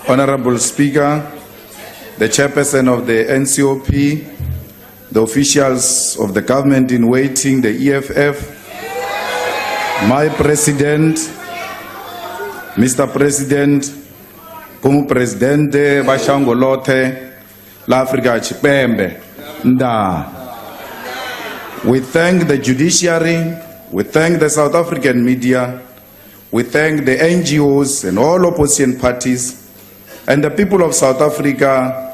Honorable Speaker, the Chairperson of the NCOP, the officials of the government in waiting, the EFF, my President, Mr. President, como Presidente Bashangolote, l'Africa Chipembe, Nda. We thank the judiciary, we thank the South African media, we thank the NGOs and all opposition parties and the people of South Africa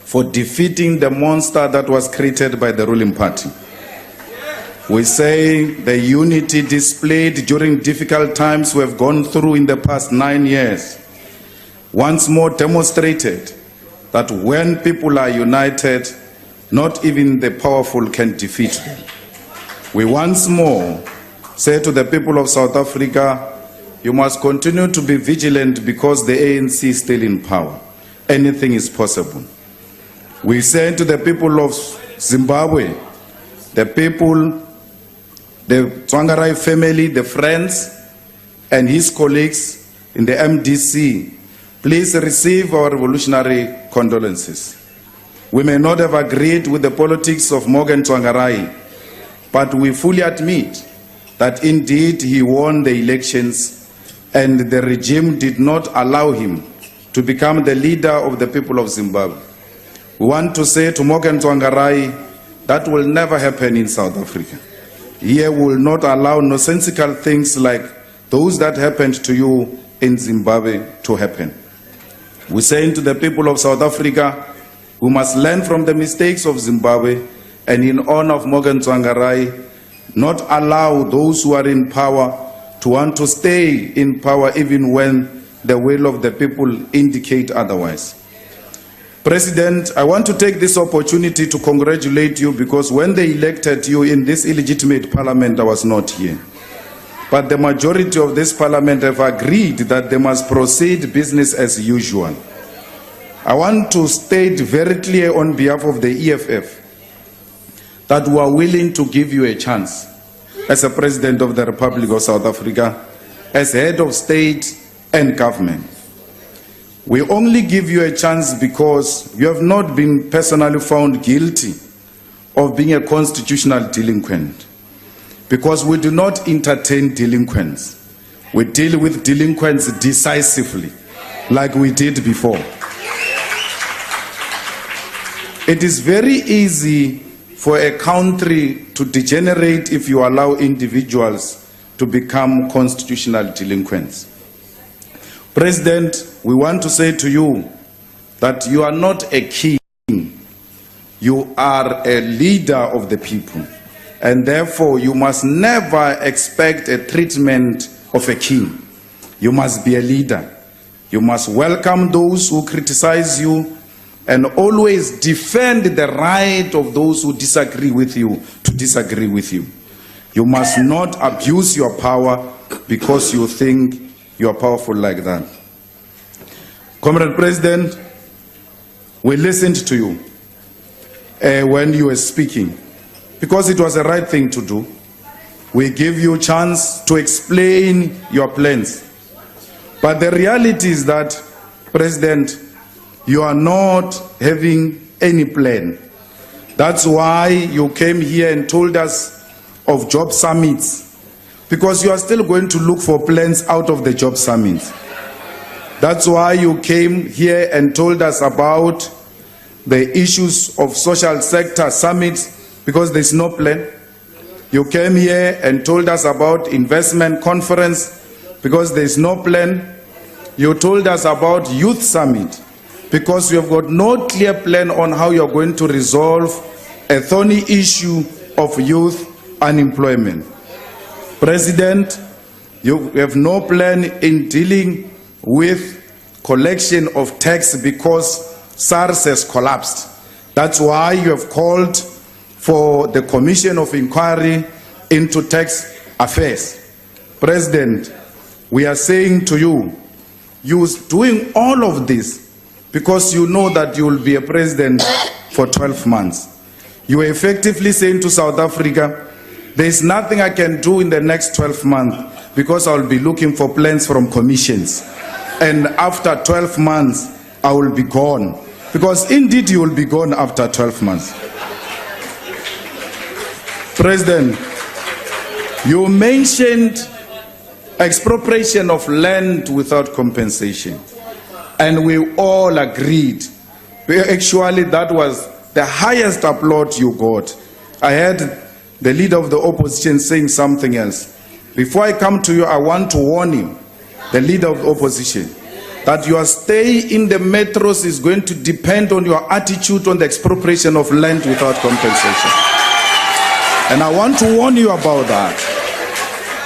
for defeating the monster that was created by the ruling party. We say the unity displayed during difficult times we have gone through in the past 9 years once more demonstrated that when people are united, not even the powerful can defeat them. We once more say to the people of South Africa, you must continue to be vigilant because the ANC is still in power. Anything is possible. We say to the people of Zimbabwe, the people, the Tsvangirai family, the friends, and his colleagues in the MDC, please receive our revolutionary condolences. We may not have agreed with the politics of Morgan Tsvangirai, but we fully admit that indeed he won the elections and the regime did not allow him to become the leader of the people of Zimbabwe. We want to say to Morgan Tsvangirai, that will never happen in South Africa. Here we will not allow nonsensical things like those that happened to you in Zimbabwe to happen. We say to the people of South Africa, we must learn from the mistakes of Zimbabwe and in honor of Morgan Tsvangirai, not allow those who are in power to want to stay in power even when the will of the people indicate otherwise. President, I want to take this opportunity to congratulate you because when they elected you in this illegitimate parliament, I was not here. But the majority of this parliament have agreed that they must proceed business as usual. I want to state very clear on behalf of the EFF that we are willing to give you a chance as a President of the Republic of South Africa, as head of state and government. We only give you a chance because you have not been personally found guilty of being a constitutional delinquent. Because we do not entertain delinquents. We deal with delinquents decisively, like we did before. It is very easy for a country to degenerate if you allow individuals to become constitutional delinquents. President, we want to say to you that you are not a king. You are a leader of the people. And therefore, you must never expect a treatment of a king. You must be a leader. You must welcome those who criticize you and always defend the right of those who disagree with you to disagree with you. You must not abuse your power because you think you are powerful like that. Comrade President, we listened to you when you were speaking because it was the right thing to do. We give you a chance to explain your plans. But the reality is that, President, you are not having any plan. That's why you came here and told us of job summits, because you are still going to look for plans out of the job summits. That's why you came here and told us about the issues of social sector summits, because there's no plan. You came here and told us about investment conference, because there's no plan. You told us about youth summit, because you have got no clear plan on how you're going to resolve a thorny issue of youth unemployment. President, you have no plan in dealing with collection of tax because SARS has collapsed. That's why you have called for the Commission of Inquiry into Tax Affairs. President, we are saying to you, you're doing all of this because you know that you will be a president for 12 months. You are effectively saying to South Africa, there is nothing I can do in the next 12 months because I will be looking for plans from commissions. and after 12 months I will be gone. Because indeed you will be gone after 12 months. President, you mentioned expropriation of land without compensation, and we all agreed. Actually, that was the highest applaud you got. I heard the leader of the opposition saying something else. Before I come to you, I want to warn you, the leader of the opposition, that your stay in the metros is going to depend on your attitude on the expropriation of land without compensation. And I want to warn you about that.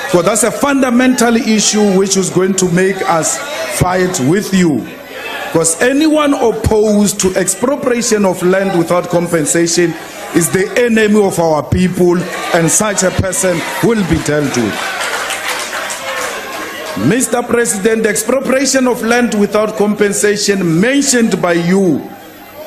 Because that's a fundamental issue which is going to make us fight with you. Because anyone opposed to expropriation of land without compensation is the enemy of our people, and such a person will be dealt with. Mr. President, the expropriation of land without compensation mentioned by you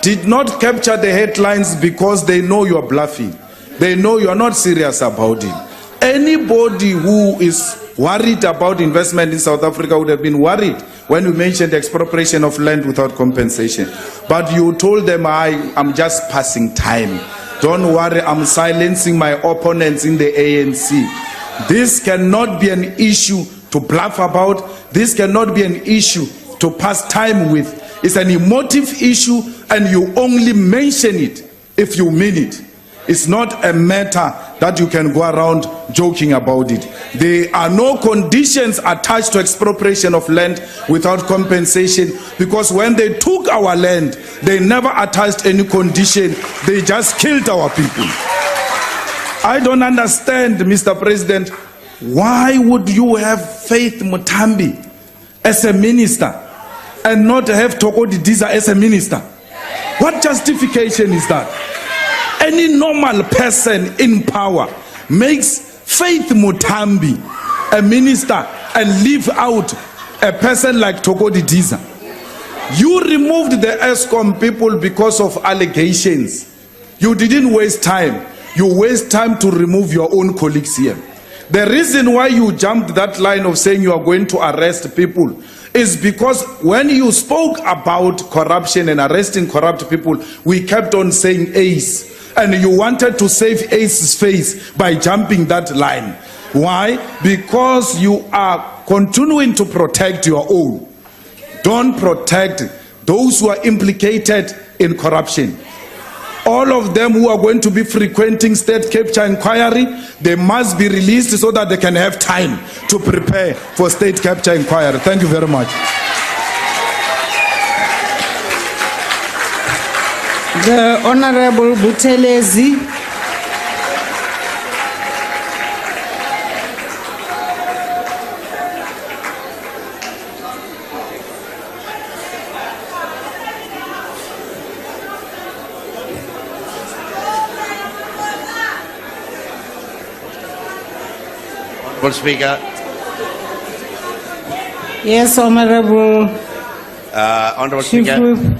did not capture the headlines because they know you are bluffing. They know you are not serious about it. Anybody who is worried about investment in South Africa would have been worried when you mentioned the expropriation of land without compensation. But you told them, I'm just passing time. Don't worry, I'm silencing my opponents in the ANC. This cannot be an issue to bluff about. This cannot be an issue to pass time with. It's an emotive issue, and you only mention it if you mean it. It's not a matter that you can go around joking about it. There are no conditions attached to expropriation of land without compensation, because when they took our land, they never attached any condition. They just killed our people. I don't understand, Mr. President, why would you have Faith Mutambi as a minister and not have Toko Didiza as a minister? What justification is that? Any normal person in power makes Faith Mutambi a minister and leave out a person like Toko Didiza. You removed the ESCOM people because of allegations. You didn't waste time. You waste time to remove your own colleagues here. The reason why you jumped that line of saying you are going to arrest people is because when you spoke about corruption and arresting corrupt people, we kept on saying ACE. And you wanted to save ACE's face by jumping that line. Why? Because you are continuing to protect your own. Don't protect those who are implicated in corruption. All of them who are going to be frequenting state capture inquiry, they must be released so that they can have time to prepare for state capture inquiry. Thank you very much. The Honorable Buthelezi. Honorable Speaker. Yes, Honorable. Honorable Chief Speaker.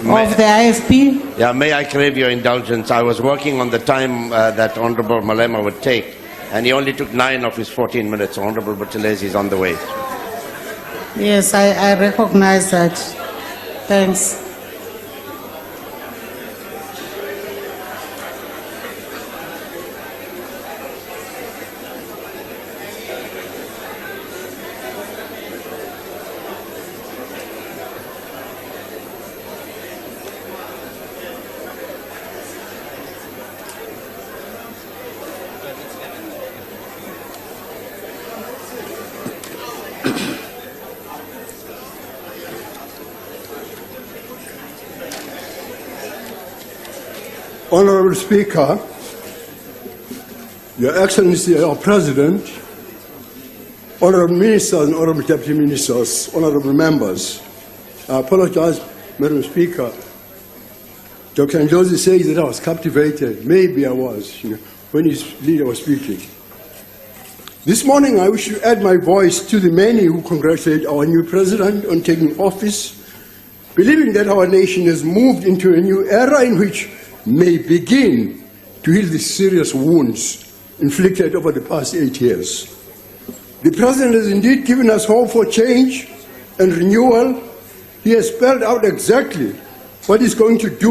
Of the IFP. Yeah, may I crave your indulgence? I was working on the time that Honorable Malema would take, and he only took 9 of his 14 minutes. Honorable Buthelezi is on the way. Yes, I recognize that. Thanks. Honorable Speaker, Your Excellency, our President, Honorable Ministers and Honorable Deputy Ministers, Honorable Members, I apologize, Madam Speaker. Dr. Njosi says that I was captivated. Maybe I was, when his leader was speaking. This morning, I wish to add my voice to the many who congratulate our new President on taking office, believing that our nation has moved into a new era in which may begin to heal the serious wounds inflicted over the past 8 years. The President has indeed given us hope for change and renewal, he has spelled out exactly what he's going to do.